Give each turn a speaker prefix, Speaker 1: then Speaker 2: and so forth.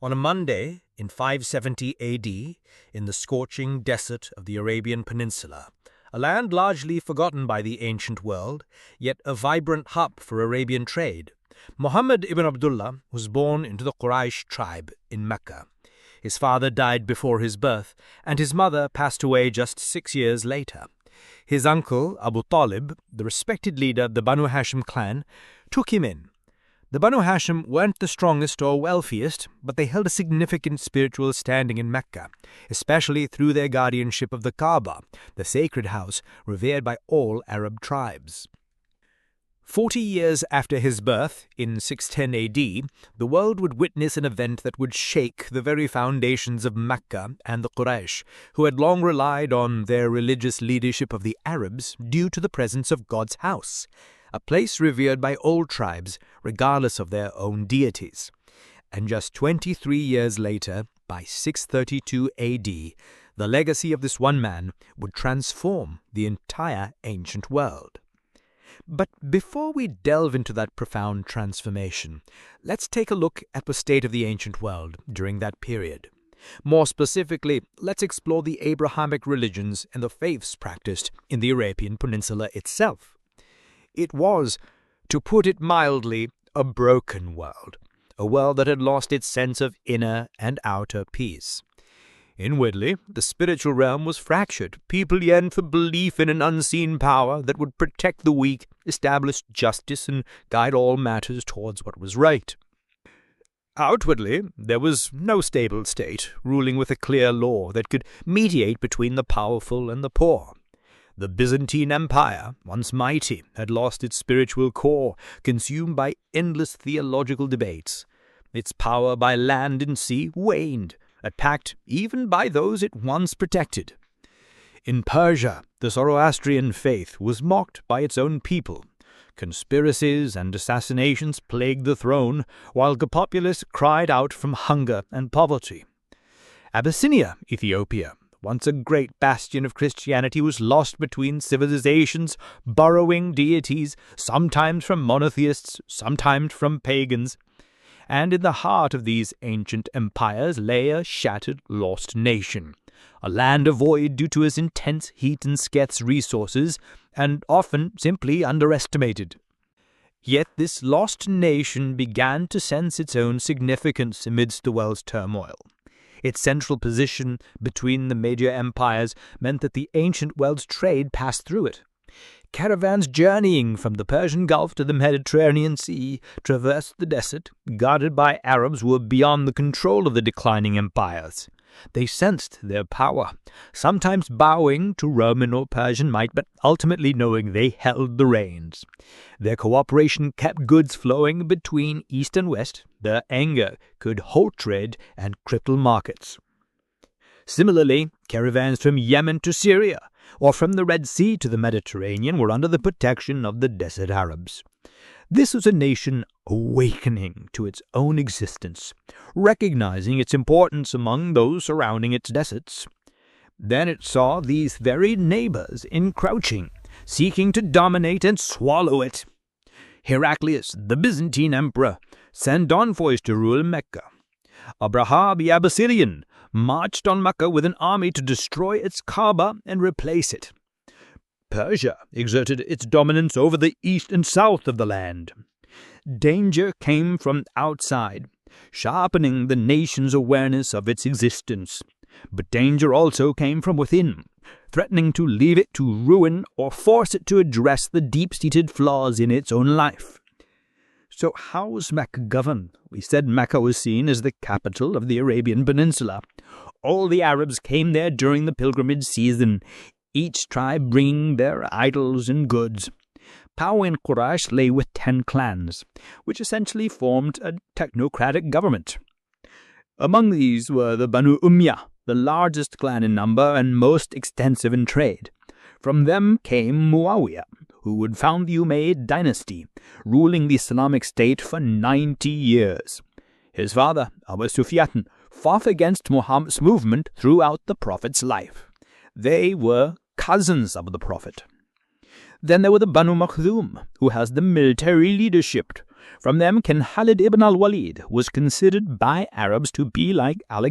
Speaker 1: On a Monday in 570 AD, in the scorching desert of the Arabian Peninsula, a land largely forgotten by the ancient world, yet a vibrant hub for Arabian trade, Muhammad ibn Abdullah was born into the Quraysh tribe in Mecca. His father died before his birth, and his mother passed away just 6 years later. His uncle, Abu Talib, the respected leader of the Banu Hashim clan, took him in. The Banu Hashim weren't the strongest or wealthiest, but they held a significant spiritual standing in Mecca, especially through their guardianship of the Kaaba, the sacred house revered by all Arab tribes. 40 years after his birth, in 610 AD, the world would witness an event that would shake the very foundations of Mecca and the Quraysh, who had long relied on their religious leadership of the Arabs due to the presence of God's house, a place revered by all tribes, regardless of their own deities. And just 23 years later, by 632 AD, the legacy of this one man would transform the entire ancient world. But before we delve into that profound transformation, let's take a look at the state of the ancient world during that period. More specifically, let's explore the Abrahamic religions and the faiths practiced in the Arabian Peninsula itself. It was, to put it mildly, a broken world, a world that had lost its sense of inner and outer peace. Inwardly, the spiritual realm was fractured. People yearned for belief in an unseen power that would protect the weak, establish justice, and guide all matters towards what was right. Outwardly, there was no stable state, ruling with a clear law that could mediate between the powerful and the poor. The Byzantine Empire, once mighty, had lost its spiritual core, consumed by endless theological debates. Its power by land and sea waned, attacked even by those it once protected. In Persia, the Zoroastrian faith was mocked by its own people. Conspiracies and assassinations plagued the throne, while the populace cried out from hunger and poverty. Abyssinia, Ethiopia, once a great bastion of Christianity, was lost between civilizations, borrowing deities, sometimes from monotheists, sometimes from pagans. And in the heart of these ancient empires lay a shattered, lost nation, a land of void due to its intense heat and scarce resources, and often simply underestimated. Yet this lost nation began to sense its own significance amidst the world's turmoil. Its central position between the major empires meant that the ancient world's trade passed through it. Caravans journeying from the Persian Gulf to the Mediterranean Sea traversed the desert, guarded by Arabs who were beyond the control of the declining empires. They sensed their power, sometimes bowing to Roman or Persian might, but ultimately knowing they held the reins. Their cooperation kept goods flowing between East and West. Their anger could halt trade and cripple markets. Similarly, caravans from Yemen to Syria, or from the Red Sea to the Mediterranean, were under the protection of the desert Arabs. This was a nation awakening to its own existence, recognizing its importance among those surrounding its deserts. Then it saw these very neighbors encroaching, seeking to dominate and swallow it. Heraclius, the Byzantine emperor, sent envoys to rule Mecca. Abraha the Abyssinian marched on Mecca with an army to destroy its Kaaba and replace it. Persia exerted its dominance over the east and south of the land. Danger came from outside, sharpening the nation's awareness of its existence. But danger also came from within, threatening to leave it to ruin or force it to address the deep-seated flaws in its own life. So how was Mecca governed? We said Mecca was seen as the capital of the Arabian Peninsula. All the Arabs came there during the pilgrimage season, each tribe bringing their idols and goods. Power in Quraysh lay with 10 clans, which essentially formed a technocratic government. Among these were the Banu Umayyah, the largest clan in number and most extensive in trade. From them came Muawiyah, who would found the Umayyad dynasty, ruling the Islamic State for 90 years. His father, Abu Sufyan, fought against Muhammad's movement throughout the Prophet's life. They were cousins of the Prophet. Then there were the Banu Makhzum, who has the military leadership,
Speaker 2: From them, Ken Khalid ibn al-Walid was considered by Arabs to be like Alexander